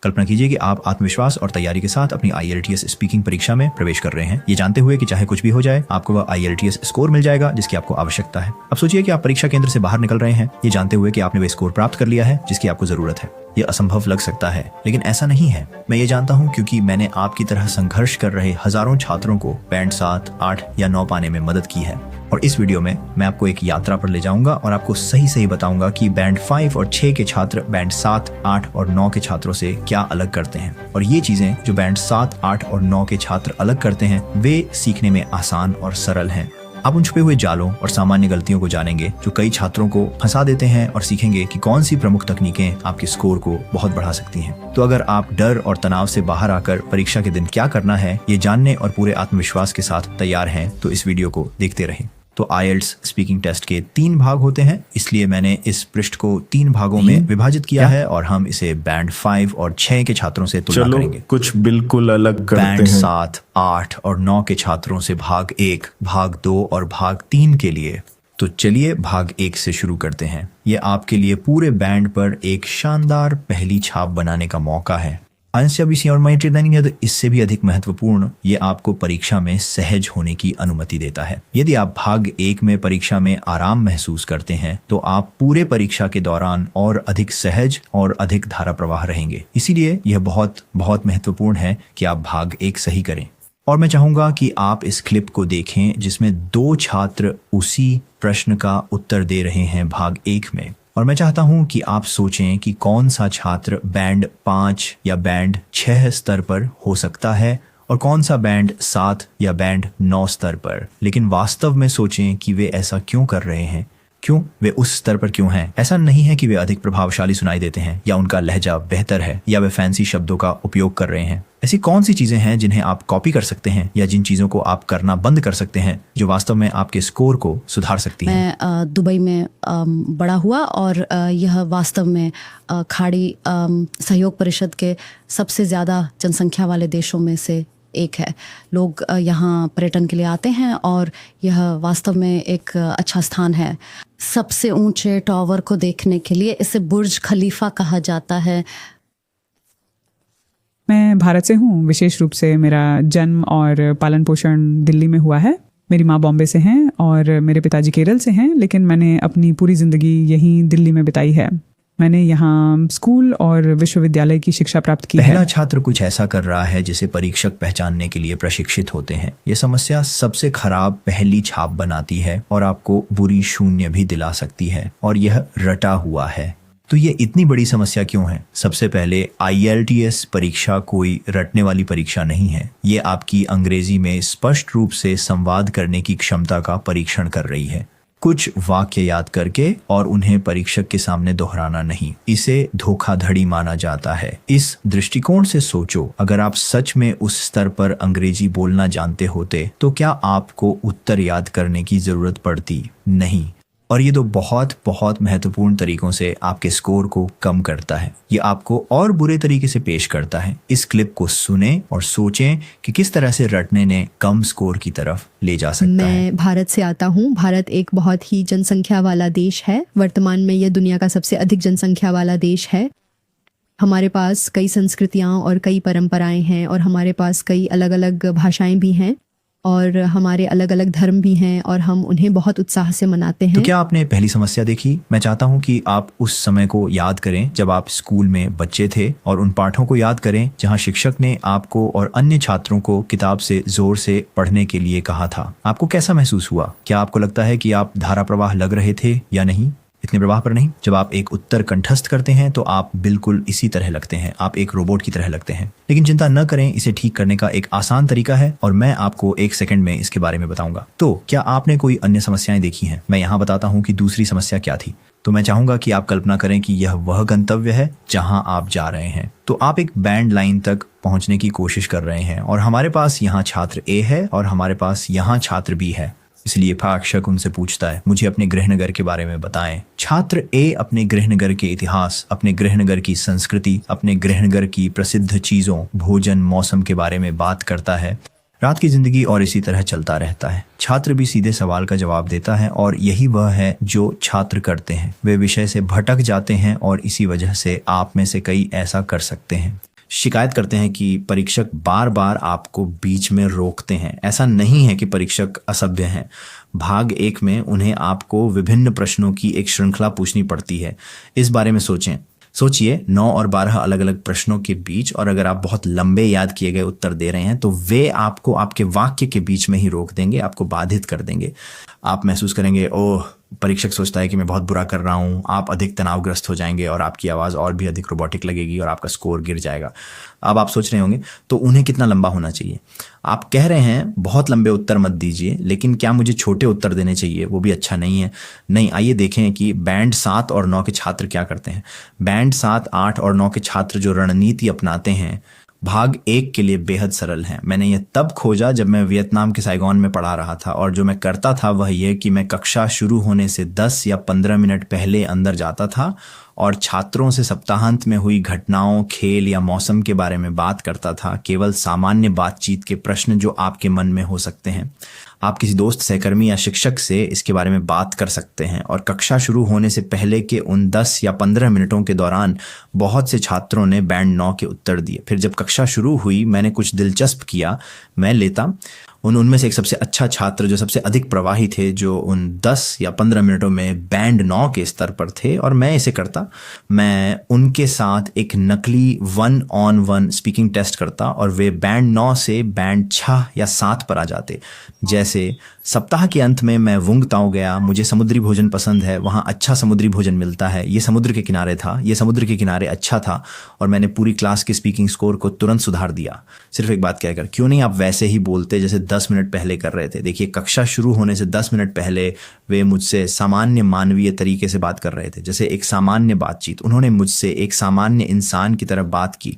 कल्पना कीजिए कि आप आत्मविश्वास और तैयारी के साथ अपनी IELTS स्पीकिंग परीक्षा में प्रवेश कर रहे हैं, ये जानते हुए कि चाहे कुछ भी हो जाए आपको वह IELTS स्कोर मिल जाएगा जिसकी आपको आवश्यकता है। अब सोचिए कि आप परीक्षा केंद्र से बाहर निकल रहे हैं, ये जानते हुए कि आपने वह स्कोर प्राप्त कर लिया है जिसकी आपको जरूरत है। ये असंभव लग सकता है, लेकिन ऐसा नहीं है। मैं ये जानता हूँ क्योंकि मैंने आपकी तरह संघर्ष कर रहे हजारों छात्रों को बैंड 7, 8 या 9 पाने में मदद की है। और इस वीडियो में मैं आपको एक यात्रा पर ले जाऊंगा और आपको सही सही बताऊंगा कि बैंड 5 और 6 के छात्र बैंड 7, 8 और 9 के छात्रों से क्या अलग करते हैं। और ये चीजें जो बैंड 7, 8 और 9 के छात्र अलग करते हैं वे सीखने में आसान और सरल हैं। आप उन छुपे हुए जालों और सामान्य गलतियों को जानेंगे जो कई छात्रों को फंसा देते हैं और सीखेंगे कि कौन सी प्रमुख तकनीकें आपके स्कोर को बहुत बढ़ा सकती हैं। तो अगर आप डर और तनाव से बाहर आकर परीक्षा के दिन क्या करना है ये जानने और पूरे आत्मविश्वास के साथ तैयार हैं तो इस वीडियो को देखते रहें। तो IELTS स्पीकिंग टेस्ट के 3 भाग होते हैं, इसलिए मैंने इस पृष्ठ को 3 भागों में विभाजित किया है और हम इसे बैंड 5 और 6 के छात्रों से तुलना करेंगे। कुछ बिल्कुल अलग करते बैंड हैं। 7, 8 और 9 के छात्रों से भाग 1, भाग 2 और भाग 3 के लिए। तो चलिए भाग 1 से शुरू करते हैं। ये आपके लिए पूरे बैंड पर एक शानदार पहली छाप बनाने का मौका है। ICSE और माई ट्रेनिंग है तो इससे भी अधिक महत्वपूर्ण, ये आपको परीक्षा में सहज होने की अनुमति देता है। यदि आप भाग 1 में परीक्षा में आराम महसूस करते हैं तो आप पूरे परीक्षा के दौरान और अधिक सहज और अधिक धारा प्रवाह रहेंगे। इसीलिए यह बहुत बहुत महत्वपूर्ण है कि आप भाग 1 सही करें। और मैं चाहूंगा कि आप इस क्लिप को देखें जिसमें 2 छात्र उसी प्रश्न का उत्तर दे रहे हैं भाग 1 में। और मैं चाहता हूं कि आप सोचें कि कौन सा छात्र बैंड 5 या बैंड 6 स्तर पर हो सकता है और कौन सा बैंड 7 या बैंड 9 स्तर पर। लेकिन वास्तव में सोचें कि वे ऐसा क्यों कर रहे हैं, क्यों वे उस स्तर पर क्यों हैं। ऐसा नहीं है कि वे अधिक प्रभावशाली सुनाई देते हैं या उनका लहजा बेहतर है या वे फैंसी शब्दों का उपयोग कर रहे हैं। ऐसी कौन सी चीजें हैं जिन्हें आप कॉपी कर सकते हैं या जिन चीजों को आप करना बंद कर सकते हैं जो वास्तव में आपके स्कोर को सुधार सकती हैं। मैं दुबई में बड़ा हुआ और यह वास्तव में खाड़ी सहयोग परिषद के सबसे ज़्यादा जनसंख्या वाले देशों में से एक है। लोग यहाँ पर्यटन के लिए आते हैं और यह वास्तव में एक अच्छा स्थान है। सबसे ऊंचे टावर को देखने के लिए इसे बुर्ज खलीफा कहा जाता है। मैं भारत से हूँ। विशेष रूप से मेरा जन्म और पालन पोषण दिल्ली में हुआ है। मेरी माँ बॉम्बे से हैं और मेरे पिताजी केरल से हैं, लेकिन मैंने अपनी पूरी ज़िंदगी यहीं दिल्ली में बिताई है। मैंने यहाँ स्कूल और विश्वविद्यालय की शिक्षा प्राप्त की है। पहला छात्र कुछ ऐसा कर रहा है जिसे परीक्षक पहचानने के लिए प्रशिक्षित होते हैं। ये समस्या सबसे खराब पहली छाप बनाती है और आपको बुरी 0 भी दिला सकती है और यह रटा हुआ है। तो ये इतनी बड़ी समस्या क्यों है? सबसे पहले IELTS परीक्षा कोई रटने वाली परीक्षा नहीं है। ये आपकी अंग्रेजी में स्पष्ट रूप से संवाद करने की क्षमता का परीक्षण कर रही है, कुछ वाक्य याद करके और उन्हें परीक्षक के सामने दोहराना नहीं। इसे धोखाधड़ी माना जाता है। इस दृष्टिकोण से सोचो, अगर आप सच में उस स्तर पर अंग्रेजी बोलना जानते होते तो क्या आपको उत्तर याद करने की जरूरत पड़ती? नहीं। और ये तो बहुत बहुत महत्वपूर्ण तरीकों से आपके स्कोर को कम करता है। ये आपको और बुरे तरीके से पेश करता है। इस क्लिप को सुने और सोचें कि किस तरह से रटने ने कम स्कोर की तरफ ले जा सकता है। मैं भारत से आता हूँ। भारत एक बहुत ही जनसंख्या वाला देश है। वर्तमान में यह दुनिया का सबसे अधिक जनसंख्या वाला देश है। हमारे पास कई संस्कृतियाँ और कई परंपराएं हैं और हमारे पास कई अलग अलग भाषाएं भी हैं और हमारे अलग अलग धर्म भी हैं और हम उन्हें बहुत उत्साह से मनाते हैं। तो क्या आपने पहली समस्या देखी? मैं चाहता हूं कि आप उस समय को याद करें जब आप स्कूल में बच्चे थे और उन पाठों को याद करें जहां शिक्षक ने आपको और अन्य छात्रों को किताब से जोर से पढ़ने के लिए कहा था। आपको कैसा महसूस हुआ? क्या आपको लगता है कि आप धारा प्रवाह लग रहे थे या नहीं? इतने प्रवाह पर नहीं। जब आप एक उत्तर कंठस्थ करते हैं तो आप बिल्कुल इसी तरह लगते हैं, आप एक रोबोट की तरह लगते हैं। लेकिन चिंता न करें, इसे ठीक करने का एक आसान तरीका है और मैं आपको 1 सेकंड में इसके बारे में बताऊंगा। तो क्या आपने कोई अन्य समस्याएं देखी हैं? मैं यहाँ बताता हूँ कि दूसरी समस्या क्या थी। तो मैं चाहूंगा कि आप कल्पना करें कि यह वह गंतव्य है जहां आप जा रहे हैं। तो आप एक बैंड लाइन तक पहुंचने की कोशिश कर रहे हैं और हमारे पास यहाँ छात्र A है और हमारे पास यहाँ छात्र B है। इसलिए प्रशिक्षक उनसे पूछता है, मुझे अपने गृहनगर के बारे में बताएं। छात्र A अपने गृहनगर के इतिहास, अपने गृहनगर की संस्कृति, अपने गृहनगर की प्रसिद्ध चीजों, भोजन, मौसम के बारे में बात करता है। रात की जिंदगी और इसी तरह चलता रहता है। छात्र भी सीधे सवाल का जवाब देता है और यही वह है जो छात्र करते हैं। वे विषय से भटक जाते हैं और इसी वजह से आप में से कई ऐसा कर सकते हैं। शिकायत करते हैं कि परीक्षक बार बार आपको बीच में रोकते हैं। ऐसा नहीं है कि परीक्षक असभ्य हैं। भाग 1 में उन्हें आपको विभिन्न प्रश्नों की एक श्रृंखला पूछनी पड़ती है। इस बारे में सोचिए 9 और 12 अलग अलग प्रश्नों के बीच, और अगर आप बहुत लंबे याद किए गए उत्तर दे रहे हैं तो वे आपको आपके वाक्य के बीच में ही रोक देंगे, आपको बाधित कर देंगे। आप महसूस करेंगे ओह, परीक्षक सोचता है कि मैं बहुत बुरा कर रहा हूँ। आप अधिक तनावग्रस्त हो जाएंगे और आपकी आवाज़ और भी अधिक रोबोटिक लगेगी और आपका स्कोर गिर जाएगा। अब आप सोच रहे होंगे तो उन्हें कितना लंबा होना चाहिए। आप कह रहे हैं बहुत लंबे उत्तर मत दीजिए, लेकिन क्या मुझे छोटे उत्तर देने चाहिए? वो भी अच्छा नहीं है। नहीं, आइए देखें कि बैंड 7 और 9 के छात्र क्या करते हैं। बैंड 7, 8 और 9 के छात्र जो रणनीति अपनाते हैं भाग 1 के लिए बेहद सरल हैं। मैंने ये तब खोजा जब मैं वियतनाम के साइगोन में पढ़ा रहा था, और जो मैं करता था वह यह कि मैं कक्षा शुरू होने से 10 या 15 मिनट पहले अंदर जाता था और छात्रों से सप्ताहांत में हुई घटनाओं, खेल या मौसम के बारे में बात करता था। केवल सामान्य बातचीत के प्रश्न जो आपके मन में हो सकते हैं। आप किसी दोस्त, सहकर्मी या शिक्षक से इसके बारे में बात कर सकते हैं। और कक्षा शुरू होने से पहले के उन 10 या 15 मिनटों के दौरान बहुत से छात्रों ने बैंड 9 के उत्तर दिए। फिर जब कक्षा शुरू हुई मैंने कुछ दिलचस्प किया। मैं लेता उनमें से एक सबसे अच्छा छात्र जो सबसे अधिक प्रवाही थे, जो उन 10 या 15 मिनटों में बैंड 9 के स्तर पर थे, और मैं इसे करता। मैं उनके साथ एक नकली 1-on-1 स्पीकिंग टेस्ट करता और वे बैंड 9 से बैंड 6 या 7 पर आ जाते। जैसे सप्ताह के अंत में मैं वुंगताओ गया, मुझे समुद्री भोजन पसंद है, वहाँ अच्छा समुद्री भोजन मिलता है, ये समुद्र के किनारे था, ये समुद्र के किनारे अच्छा था, और मैंने पूरी क्लास के स्पीकिंग स्कोर को तुरंत सुधार दिया। सिर्फ एक बात कहकर, क्यों नहीं आप वैसे ही बोलते जैसे 10 मिनट पहले कर रहे थे। देखिए, कक्षा शुरू होने से 10 मिनट पहले वे मुझसे सामान्य मानवीय तरीके से बात कर रहे थे, जैसे एक सामान्य बातचीत। उन्होंने मुझसे एक सामान्य इंसान की तरह बात की।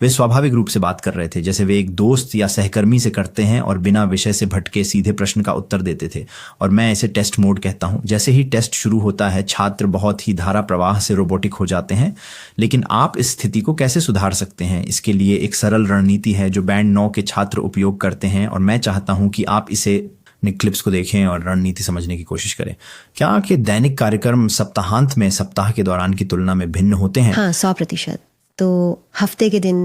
वे स्वाभाविक रूप से बात कर रहे थे जैसे वे एक दोस्त या सहकर्मी से करते हैं, और बिना विषय से भटके सीधे प्रश्न का उत्तर देते थे। और मैं इसे टेस्ट मोड कहता हूं। जैसे ही टेस्ट शुरू होता है छात्र बहुत ही धारा प्रवाह से रोबोटिक हो जाते हैं। लेकिन आप इस स्थिति को कैसे सुधार सकते हैं? इसके लिए एक सरल रणनीति है जो बैंड 9 के छात्र उपयोग करते हैं, और मैं चाहता हूं कि आप इसे क्लिप्स को देखें और रणनीति समझने की कोशिश करें। क्या आपके दैनिक कार्यक्रम सप्ताहांत में सप्ताह के दौरान की तुलना में भिन्न होते हैं? हाँ, 100%। तो हफ्ते के दिन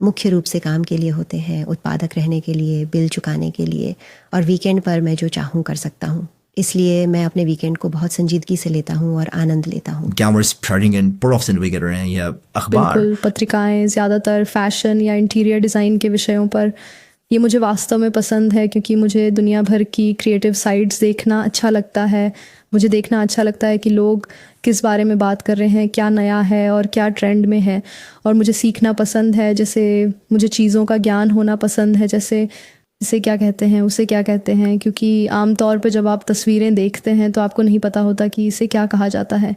मुख्य रूप से काम के लिए होते हैं, उत्पादक रहने के लिए, बिल चुकाने के लिए, और वीकेंड पर मैं जो चाहूँ कर सकता हूँ। इसलिए मैं अपने वीकेंड को बहुत संजीदगी से लेता हूँ और आनंद लेता हूँ। क्या वो स्प्रेडिंग इन प्रोफेशन वगैरह हैं या अखबार? बिल्कुल, पत्रिकाएं, ज़्यादातर फैशन या इंटीरियर डिज़ाइन के विषयों पर। ये मुझे वास्तव में पसंद है क्योंकि मुझे दुनिया भर की क्रिएटिव साइट्स देखना अच्छा लगता है। मुझे देखना अच्छा लगता है कि लोग किस बारे में बात कर रहे हैं, क्या नया है और क्या ट्रेंड में है। और मुझे सीखना पसंद है, जैसे मुझे चीज़ों का ज्ञान होना पसंद है, जैसे इसे क्या कहते हैं, उसे क्या कहते हैं, क्योंकि आमतौर पे जब आप तस्वीरें देखते हैं तो आपको नहीं पता होता कि इसे क्या कहा जाता है।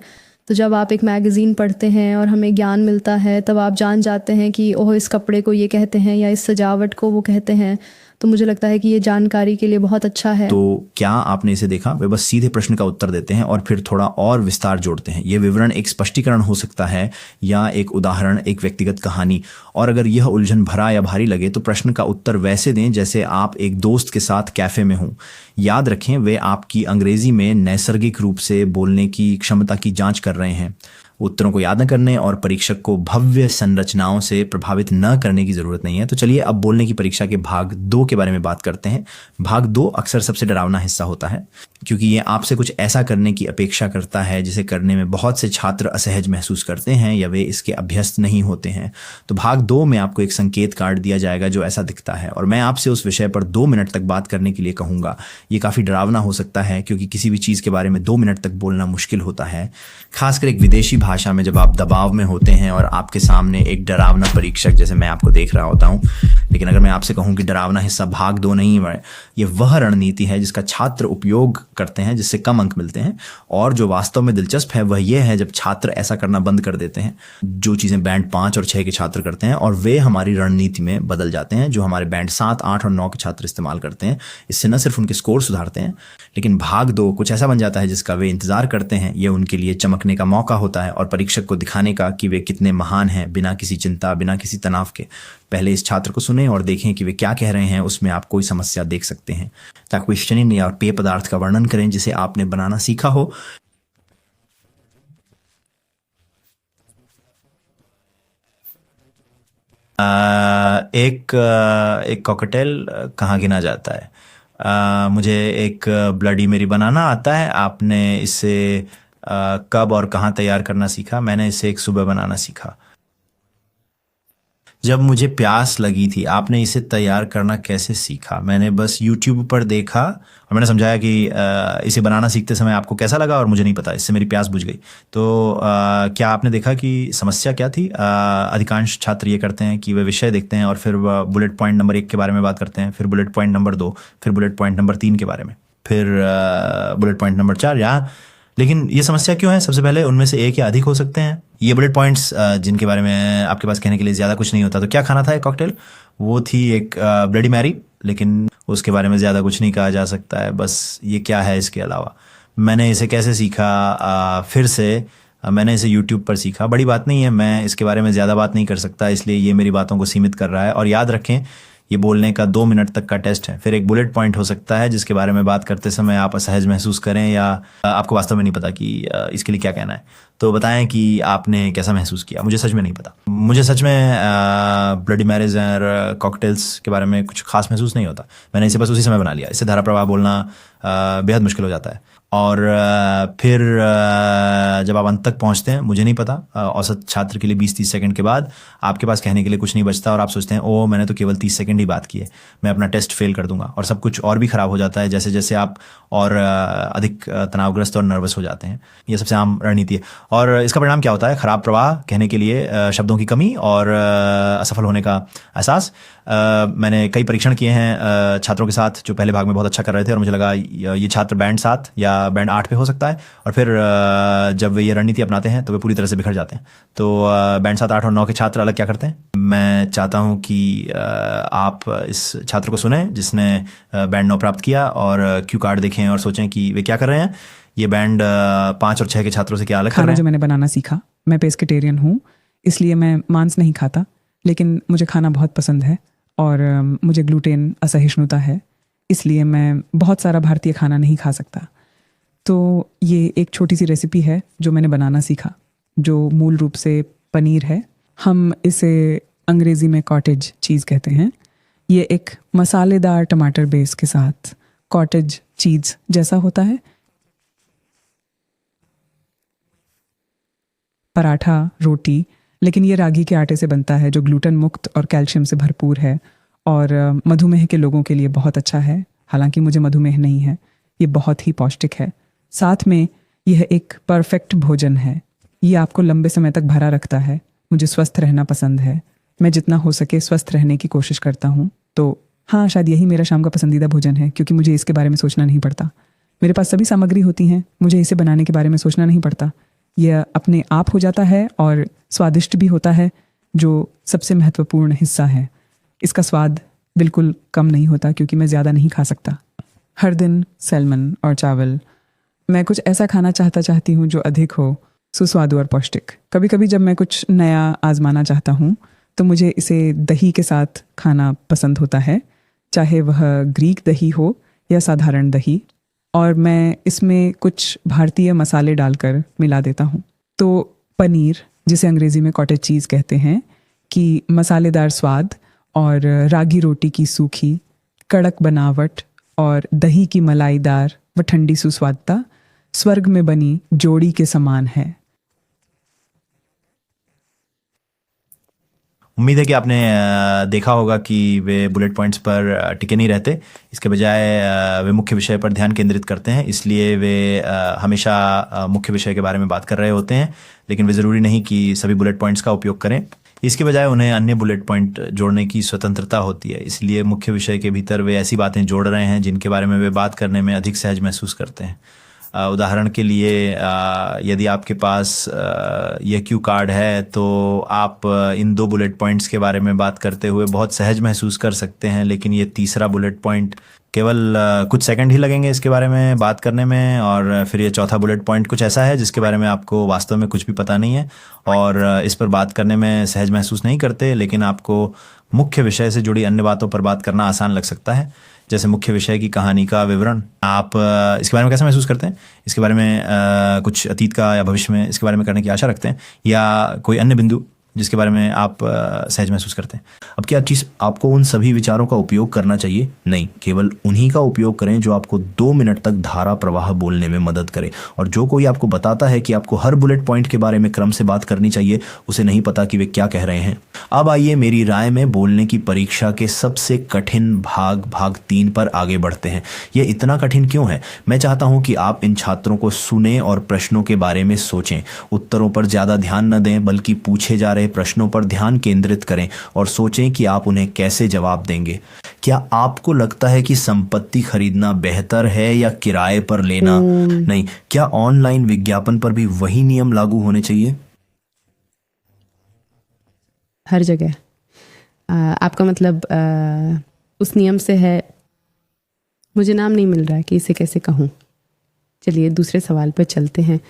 तो जब आप एक मैगज़ीन पढ़ते हैं और हमें ज्ञान मिलता है, तब आप जान जाते हैं कि ओह, इस कपड़े को ये कहते हैं या इस सजावट को वो कहते हैं। तो मुझे लगता है कि ये जानकारी के लिए बहुत अच्छा है। तो क्या आपने इसे देखा? वे बस सीधे प्रश्न का उत्तर देते हैं और फिर थोड़ा और विस्तार जोड़ते हैं। ये विवरण एक स्पष्टीकरण हो सकता है या एक उदाहरण, एक व्यक्तिगत कहानी। और अगर यह उलझन भरा या भारी लगे तो प्रश्न का उत्तर वैसे दें जैसे आप एक दोस्त के साथ कैफे में हों। याद रखें, वे आपकी अंग्रेजी में नैसर्गिक रूप से बोलने की क्षमता की जांच कर रहे हैं। उत्तरों को याद न करने और परीक्षक को भव्य संरचनाओं से प्रभावित न करने की जरूरत नहीं है। तो चलिए अब बोलने की परीक्षा के भाग 2 के बारे में बात करते हैं। भाग 2 अक्सर सबसे डरावना हिस्सा होता है क्योंकि ये आपसे कुछ ऐसा करने की अपेक्षा करता है जिसे करने में बहुत से छात्र असहज महसूस करते हैं या वे इसके अभ्यस्त नहीं होते हैं। तो भाग 2 में आपको एक संकेत कार्ड दिया जाएगा जो ऐसा दिखता है, और मैं आपसे उस विषय पर 2 मिनट तक बात करने के लिए कहूँगा। ये काफ़ी डरावना हो सकता है क्योंकि किसी भी चीज़ के बारे में 2 मिनट तक बोलना मुश्किल होता है, खासकर एक विदेशी भाषा में जब आप दबाव में होते हैं और आपके सामने एक डरावना परीक्षक जैसे मैं आपको देख रहा होता हूँ। लेकिन अगर मैं आपसे कहूँ कि डरावना हिस्सा भाग 2 नहीं है, ये वह रणनीति है जिसका छात्र उपयोग करते हैं जिससे कम अंक मिलते हैं। और जो वास्तव में दिलचस्प है वह यह है जब छात्र ऐसा करना बंद कर देते हैं, जो चीज़ें बैंड 5 और 6 के छात्र करते हैं, और वे हमारी रणनीति में बदल जाते हैं जो हमारे बैंड 7, 8 और 9 के छात्र इस्तेमाल करते हैं। इससे न सिर्फ उनके स्कोर सुधारते हैं, लेकिन भाग 2 कुछ ऐसा बन जाता है जिसका वे इंतजार करते हैं। ये उनके लिए चमकने का मौका होता है और परीक्षक को दिखाने का कि वे कितने महान हैं, बिना किसी चिंता, बिना किसी तनाव के। पहले इस छात्र को सुने और देखें कि वे क्या कह रहे हैं, उसमें आप कोई समस्या देख सकते हैं। ताकि क्वेश्चनिंग या पेय पदार्थ का वर्णन करें जिसे आपने बनाना सीखा हो। एक कॉकटेल कहाँ गिना जाता है? मुझे एक ब्लडी मेरी बनाना आता है। आपने इसे कब और कहाँ तैयार करना सीखा? मैंने इसे एक सुबह बनाना सीखा जब मुझे प्यास लगी थी। आपने इसे तैयार करना कैसे सीखा? मैंने बस YouTube पर देखा और मैंने समझाया कि इसे बनाना सीखते समय आपको कैसा लगा, और मुझे नहीं पता, इससे मेरी प्यास बुझ गई। तो क्या आपने देखा कि समस्या क्या थी? अधिकांश छात्र ये करते हैं कि वे विषय देखते हैं और फिर बुलेट पॉइंट नंबर 1 के बारे में बात करते हैं, फिर बुलेट पॉइंट नंबर 2, फिर बुलेट पॉइंट नंबर 3 के बारे में, फिर बुलेट पॉइंट नंबर 4 या। लेकिन ये समस्या क्यों है? सबसे पहले उनमें से एक या अधिक हो सकते हैं ये बुलेट पॉइंट्स जिनके बारे में आपके पास कहने के लिए ज़्यादा कुछ नहीं होता। तो क्या खाना था एक कॉकटेल? वो थी एक ब्लडी मैरी, लेकिन उसके बारे में ज़्यादा कुछ नहीं कहा जा सकता है। बस ये क्या है इसके अलावा? मैंने इसे कैसे सीखा? फिर से मैंने इसे YouTube पर सीखा। बड़ी बात नहीं है, मैं इसके बारे में ज़्यादा बात नहीं कर सकता, इसलिए ये मेरी बातों को सीमित कर रहा है। और याद रखें, ये बोलने का 2 मिनट तक का टेस्ट है। फिर एक बुलेट पॉइंट हो सकता है जिसके बारे में बात करते समय आप असहज महसूस करें या आपको वास्तव में नहीं पता कि इसके लिए क्या कहना है। तो बताएं कि आपने कैसा महसूस किया। मुझे सच में नहीं पता। मुझे सच में ब्लडी मैरिज और कॉकटेल्स के बारे में कुछ खास महसूस नहीं होता। मैंने इसे बस उसी समय बना लिया। इससे धारा प्रवाह बोलना बेहद मुश्किल हो जाता है। और फिर जब आप अंत तक पहुंचते हैं, मुझे नहीं पता, औसत छात्र के लिए 20-30 सेकंड के बाद आपके पास कहने के लिए कुछ नहीं bचता और आप सोचते हैं ओह मैंने तो केवल 30 सेकंड ही बात की है, मैं अपना टेस्ट फेल कर दूंगा। और सब कुछ और भी ख़राब हो जाता है जैसे जैसे आप और अधिक तनावग्रस्त और नर्वस हो जाते हैं। ये सबसे आम रणनीति है। और इसका परिणाम क्या होता है? ख़राब प्रवाह, कहने के लिए शब्दों की कमी और असफल होने का एहसास। मैंने कई परीक्षण किए हैं छात्रों के साथ जो पहले भाग में बहुत अच्छा कर रहे थे और मुझे लगा ये छात्र बैंड 7 या बैंड 8 पे हो सकता है। और फिर जब वे ये रणनीति अपनाते हैं तो वे पूरी तरह से बिखर जाते हैं। तो बैंड 7, 8 और 9 के छात्र अलग क्या करते हैं? मैं चाहता हूं कि आप इस छात्र को सुने जिसने बैंड 9 प्राप्त किया और क्यू कार्ड देखें और सोचें कि वे क्या कर रहे हैं। ये बैंड 5 और 6 के छात्रों से क्या अलग कर खाना रहे जो हैं? मैंने बनाना सीखा, मैं पेस्केटेरियन हूँ, इसलिए मैं मांस नहीं खाता, लेकिन मुझे खाना बहुत पसंद है और मुझे ग्लूटेन असहिष्णुता है, इसलिए मैं बहुत सारा भारतीय खाना नहीं खा सकता। तो ये एक छोटी सी रेसिपी है जो मैंने बनाना सीखा, जो मूल रूप से पनीर है। हम इसे अंग्रेज़ी में कॉटेज चीज़ कहते हैं। ये एक मसालेदार टमाटर बेस के साथ कॉटेज चीज़ जैसा होता है। पराठा, रोटी, लेकिन ये रागी के आटे से बनता है जो ग्लूटेन मुक्त और कैल्शियम से भरपूर है और मधुमेह के लोगों के लिए बहुत अच्छा है। हालांकि मुझे मधुमेह नहीं है। ये बहुत ही पौष्टिक है। साथ में यह एक परफेक्ट भोजन है। ये आपको लंबे समय तक भरा रखता है। मुझे स्वस्थ रहना पसंद है। मैं जितना हो सके स्वस्थ रहने की कोशिश करता हूँ। तो हाँ, शायद यही मेरा शाम का पसंदीदा भोजन है, क्योंकि मुझे इसके बारे में सोचना नहीं पड़ता। मेरे पास सभी सामग्री होती हैं, मुझे इसे बनाने के बारे में सोचना नहीं पड़ता। यह अपने आप हो जाता है और स्वादिष्ट भी होता है, जो सबसे महत्वपूर्ण हिस्सा है। इसका स्वाद बिल्कुल कम नहीं होता क्योंकि मैं ज़्यादा नहीं खा सकता। हर दिन सैल्मन और चावल। मैं कुछ ऐसा खाना चाहती हूँ जो अधिक हो सुस्वादु और पौष्टिक। कभी कभी जब मैं कुछ नया आजमाना चाहता हूँ तो मुझे इसे दही के साथ खाना पसंद होता है, चाहे वह ग्रीक दही हो या साधारण दही, और मैं इसमें कुछ भारतीय मसाले डालकर मिला देता हूँ। तो पनीर, जिसे अंग्रेज़ी में कॉटेज चीज़ कहते हैं, की मसालेदार स्वाद और रागी रोटी की सूखी कड़क बनावट और दही की मलाईदार व ठंडी सुस्वादता स्वर्ग में बनी जोड़ी के समान है। उम्मीद है कि आपने देखा होगा कि वे बुलेट पॉइंट्स पर टिके नहीं रहते। इसके बजाय वे मुख्य विषय पर ध्यान केंद्रित करते हैं। इसलिए वे हमेशा मुख्य विषय के बारे में बात कर रहे होते हैं, लेकिन वे ज़रूरी नहीं कि सभी बुलेट पॉइंट्स का उपयोग करें। इसके बजाय उन्हें अन्य बुलेट पॉइंट जोड़ने की स्वतंत्रता होती है। इसलिए मुख्य विषय के भीतर वे ऐसी बातें जोड़ रहे हैं जिनके बारे में वे बात करने में अधिक सहज महसूस करते हैं। उदाहरण के लिए यदि आपके पास यह क्यू कार्ड है तो आप इन 2 बुलेट पॉइंट्स के बारे में बात करते हुए बहुत सहज महसूस कर सकते हैं, लेकिन ये तीसरा बुलेट पॉइंट केवल कुछ सेकंड ही लगेंगे इसके बारे में बात करने में। और फिर ये चौथा बुलेट पॉइंट कुछ ऐसा है जिसके बारे में आपको वास्तव में कुछ भी पता नहीं है और इस पर बात करने में सहज महसूस नहीं करते, लेकिन आपको मुख्य विषय से जुड़ी अन्य बातों पर बात करना आसान लग सकता है, जैसे मुख्य विषय की कहानी का विवरण। आप इसके बारे में कैसे महसूस करते हैं? इसके बारे में कुछ अतीत का या भविष्य में इसके बारे में करने की आशा रखते हैं, या कोई अन्य बिंदु जिसके बारे में आप सहज महसूस करते हैं। अब क्या चीज़ आपको उन सभी विचारों का उपयोग करना चाहिए? नहीं, केवल उन्हीं का उपयोग करें जो आपको 2 मिनट तक धारा प्रवाह बोलने में मदद करे। और जो कोई आपको बताता है कि आपको हर बुलेट पॉइंट के बारे में क्रम से बात करनी चाहिए, उसे नहीं पता कि वे क्या कह रहे हैं। अब आइए मेरी राय में बोलने की परीक्षा के सबसे कठिन भाग 3 पर आगे बढ़ते हैं। यह इतना कठिन क्यों है? मैं चाहता हूं कि आप इन छात्रों को सुने और प्रश्नों के बारे में सोचें। उत्तरों पर ज़्यादा ध्यान न दें, बल्कि पूछे जा रहे प्रश्नों पर ध्यान केंद्रित करें और सोचें कि आप उन्हें कैसे जवाब देंगे। क्या आपको लगता है कि संपत्ति खरीदना बेहतर है या किराए पर लेना? नहीं। क्या ऑनलाइन विज्ञापन पर भी वही नियम लागू होने चाहिए? हर जगह आपका मतलब उस नियम से है। मुझे नाम नहीं मिल रहा है कि इसे कैसे कहूँ। चलिए दूसरे सवाल पर चलते हैं।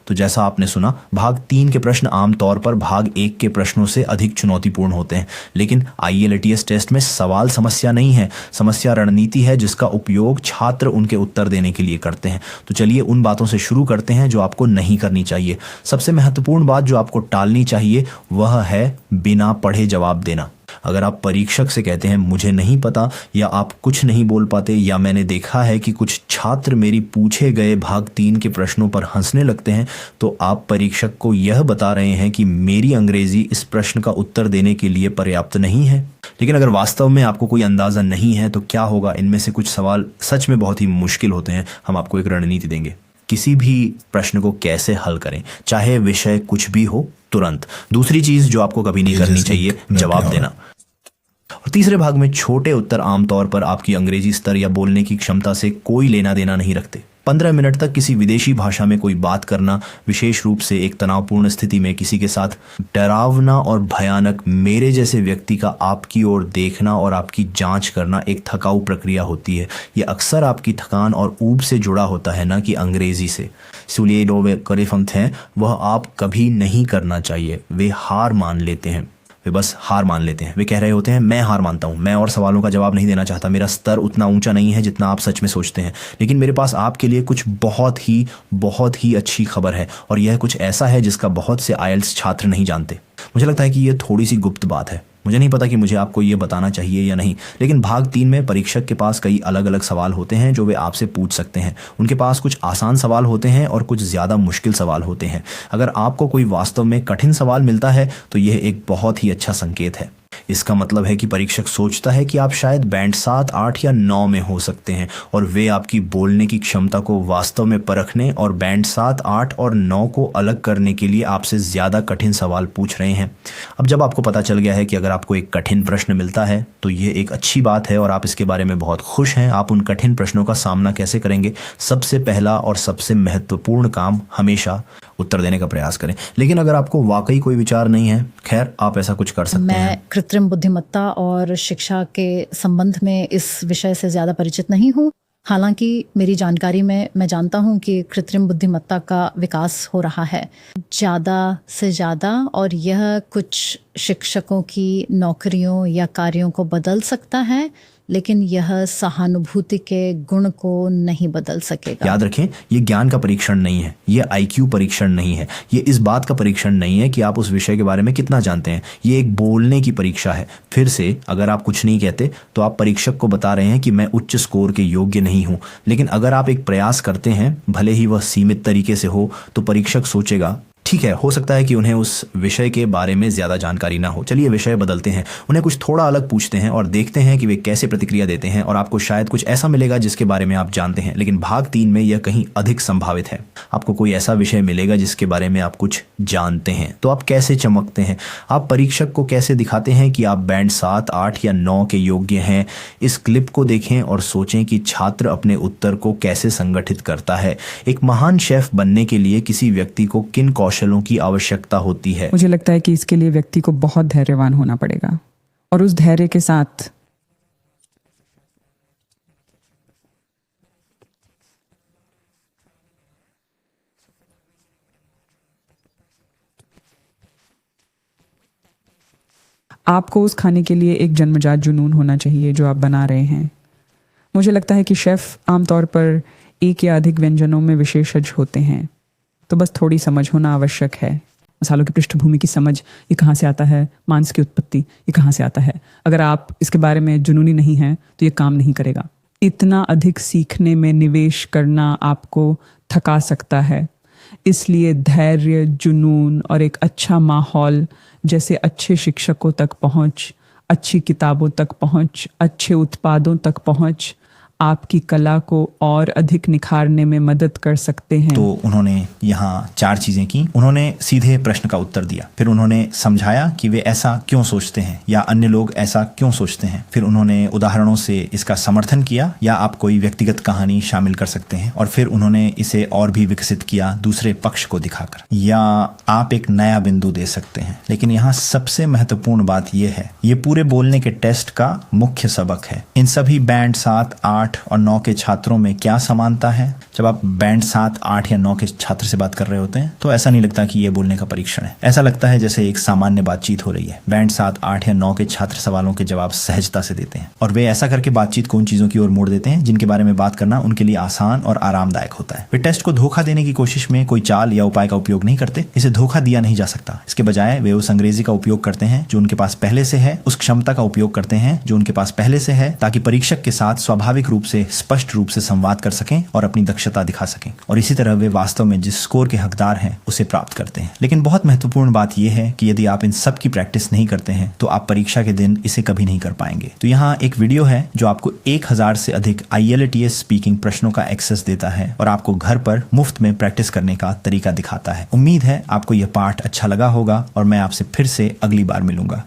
तो जैसा आपने सुना, भाग 3 के प्रश्न आमतौर पर भाग 1 के प्रश्नों से अधिक चुनौतीपूर्ण होते हैं। लेकिन IELTS टेस्ट में सवाल समस्या नहीं है, समस्या रणनीति है जिसका उपयोग छात्र उनके उत्तर देने के लिए करते हैं। तो चलिए उन बातों से शुरू करते हैं जो आपको नहीं करनी चाहिए। सबसे महत्वपूर्ण बात जो आपको टालनी चाहिए वह है बिना पढ़े जवाब देना। अगर आप परीक्षक से कहते हैं मुझे नहीं पता, या आप कुछ नहीं बोल पाते, या मैंने देखा है कि कुछ छात्र मेरी पूछे गए भाग 3 के प्रश्नों पर हंसने लगते हैं, तो आप परीक्षक को यह बता रहे हैं कि मेरी अंग्रेजी इस प्रश्न का उत्तर देने के लिए पर्याप्त नहीं है। लेकिन अगर वास्तव में आपको कोई अंदाजा नहीं है तो क्या होगा? इनमें से कुछ सवाल सच में बहुत ही मुश्किल होते हैं। हम आपको एक रणनीति देंगे। किसी भी प्रश्न को कैसे हल करें, चाहे विषय कुछ भी हो, तुरंत। दूसरी चीज जो आपको कभी नहीं करनी चाहिए, जवाब देना। और तीसरे भाग में छोटे उत्तर आमतौर पर आपकी अंग्रेजी स्तर या बोलने की क्षमता से कोई लेना देना नहीं रखते। 15 मिनट तक किसी विदेशी भाषा में कोई बात करना, विशेष रूप से एक तनावपूर्ण स्थिति में किसी के साथ डरावना और भयानक मेरे जैसे व्यक्ति का आपकी ओर देखना और आपकी जांच करना एक थकाऊ प्रक्रिया होती है। ये अक्सर आपकी थकान और ऊब से जुड़ा होता है, ना कि अंग्रेजी से। इसलिए जो वे करेफंत हैं वह आप कभी नहीं करना चाहिए। वे हार मान लेते हैं, वे बस हार मान लेते हैं। वे कह रहे होते हैं मैं हार मानता हूँ, मैं और सवालों का जवाब नहीं देना चाहता, मेरा स्तर उतना ऊंचा नहीं है जितना आप सच में सोचते हैं। लेकिन मेरे पास आपके लिए कुछ बहुत ही अच्छी खबर है, और यह कुछ ऐसा है जिसका बहुत से IELTS छात्र नहीं जानते। मुझे लगता है कि यह थोड़ी सी गुप्त बात है। मुझे नहीं पता कि मुझे आपको ये बताना चाहिए या नहीं, लेकिन भाग 3 में परीक्षक के पास कई अलग अलग सवाल होते हैं जो वे आपसे पूछ सकते हैं। उनके पास कुछ आसान सवाल होते हैं और कुछ ज़्यादा मुश्किल सवाल होते हैं। अगर आपको कोई वास्तव में कठिन सवाल मिलता है तो यह एक बहुत ही अच्छा संकेत है। इसका मतलब है कि परीक्षक सोचता है कि आप शायद बैंड 7, 8 या 9 में हो सकते हैं, और वे आपकी बोलने की क्षमता को वास्तव में परखने और बैंड 7, 8 और 9 को अलग करने के लिए आपसे ज़्यादा कठिन सवाल पूछ रहे हैं। अब जब आपको पता चल गया है कि अगर आपको एक कठिन प्रश्न मिलता है तो ये एक अच्छी बात है और आप इसके बारे में बहुत खुश हैं, आप उन कठिन प्रश्नों का सामना कैसे करेंगे? सबसे पहला और सबसे महत्वपूर्ण काम, हमेशा उत्तर देने का प्रयास करें। लेकिन अगर आपको वाकई कोई विचार नहीं है, खैर आप ऐसा कुछ कर सकते हैं। मैं कृत्रिम बुद्धिमत्ता और शिक्षा के संबंध में इस विषय से ज़्यादा परिचित नहीं हूँ। हालांकि मेरी जानकारी में मैं जानता हूँ कि कृत्रिम बुद्धिमत्ता का विकास हो रहा है ज़्यादा से ज़्यादा, और यह कुछ शिक्षकों की नौकरियों या कार्यों को बदल सकता है, लेकिन यह सहानुभूति के गुण को नहीं बदल सकेगा। याद रखें, ये ज्ञान का परीक्षण नहीं है, ये IQ परीक्षण नहीं है, ये इस बात का परीक्षण नहीं है कि आप उस विषय के बारे में कितना जानते हैं। ये एक बोलने की परीक्षा है। फिर से, अगर आप कुछ नहीं कहते तो आप परीक्षक को बता रहे हैं कि मैं उच्च स्कोर के योग्य नहीं हूँ। लेकिन अगर आप एक प्रयास करते हैं, भले ही वह सीमित तरीके से हो, तो परीक्षक सोचेगा ठीक है, हो सकता है कि उन्हें उस विषय के बारे में ज़्यादा जानकारी ना हो। चलिए विषय बदलते हैं, उन्हें कुछ थोड़ा अलग पूछते हैं और देखते हैं कि वे कैसे प्रतिक्रिया देते हैं, और आपको शायद कुछ ऐसा मिलेगा जिसके बारे में आप जानते हैं। लेकिन भाग 3 में यह कहीं अधिक संभावित है। आपको कोई ऐसा विषय मिलेगा जिसके बारे में आप कुछ जानते हैं। तो आप कैसे चमकते हैं? आप परीक्षक को कैसे दिखाते हैं कि आप बैंड 7, 8 या 9 के योग्य हैं? इस क्लिप को देखें और सोचें कि छात्र अपने उत्तर को कैसे संगठित करता है। एक महान शेफ बनने के लिए किसी व्यक्ति को किन कौशलों की आवश्यकता होती है? मुझे लगता है कि इसके लिए व्यक्ति को बहुत धैर्यवान होना पड़ेगा, और उस धैर्य के साथ आपको उस खाने के लिए एक जन्मजात जुनून होना चाहिए जो आप बना रहे हैं। मुझे लगता है कि शेफ आमतौर पर एक या अधिक व्यंजनों में विशेषज्ञ होते हैं। तो बस थोड़ी समझ होना आवश्यक है। मसालों की पृष्ठभूमि की समझ, ये कहाँ से आता है, मांस की उत्पत्ति ये कहाँ से आता है। अगर आप इसके बारे में जुनूनी नहीं हैं तो ये काम नहीं करेगा। इतना अधिक सीखने में निवेश करना आपको थका सकता है। इसलिए धैर्य, जुनून और एक अच्छा माहौल, जैसे अच्छे शिक्षकों तक पहुंच, अच्छी किताबों तक पहुंच, अच्छे उत्पादों तक पहुंच आपकी कला को और अधिक निखारने में मदद कर सकते हैं। तो उन्होंने यहाँ 4 चीजें की। उन्होंने सीधे प्रश्न का उत्तर दिया, फिर उन्होंने समझाया कि वे ऐसा क्यों सोचते हैं या अन्य लोग ऐसा क्यों सोचते हैं, फिर उन्होंने उदाहरणों से इसका समर्थन किया या आप कोई व्यक्तिगत कहानी शामिल कर सकते हैं, और फिर उन्होंने इसे और भी विकसित किया दूसरे पक्ष को दिखाकर, या आप एक नया बिंदु दे सकते हैं। लेकिन यहाँ सबसे महत्वपूर्ण बात यह है, ये पूरे बोलने के टेस्ट का मुख्य सबक है। इन सभी बैंड 7, 8 और 9 के छात्रों में क्या समानता है? जब आप बैंड 7, 8 या 9 के छात्र से बात कर रहे होते हैं तो ऐसा नहीं लगता कि ये बोलने का परीक्षण है। ऐसा लगता है जैसे एक सामान्य बातचीत हो रही है। बैंड 7, 8 या 9 के छात्र सवालों के जवाब सहजता से देते हैं, और वे ऐसा करके बातचीत को उन चीजों की ओर मोड़ देते हैं जिनके बारे में बात करना उनके लिए आसान और आरामदायक होता है। वे टेस्ट को धोखा देने की कोशिश में कोई चाल या उपाय का उपयोग नहीं करते। इसे धोखा दिया नहीं जा सकता। इसके बजाय वे उस अंग्रेजी का उपयोग करते हैं जो उनके पास पहले से है, उस क्षमता का उपयोग करते हैं जो उनके पास पहले से है, ताकि परीक्षक के साथ स्वाभाविक रूप से, स्पष्ट रूप से संवाद कर सकें और अपनी दक्षता दिखा सकें। और इसी तरह वे वास्तव में जिस स्कोर के हकदार हैं उसे प्राप्त करते हैं। लेकिन बहुत महत्वपूर्ण बात यह है कि यदि आप इन सब की प्रैक्टिस नहीं करते हैं तो आप परीक्षा के दिन इसे कभी नहीं कर पाएंगे। तो यहाँ एक वीडियो है जो आपको 1000 से अधिक IELTS स्पीकिंग प्रश्नों का एक्सेस देता है और आपको घर पर मुफ्त में प्रैक्टिस करने का तरीका दिखाता है। उम्मीद है आपको यह पाठ अच्छा लगा होगा और मैं आपसे फिर से अगली बार मिलूंगा।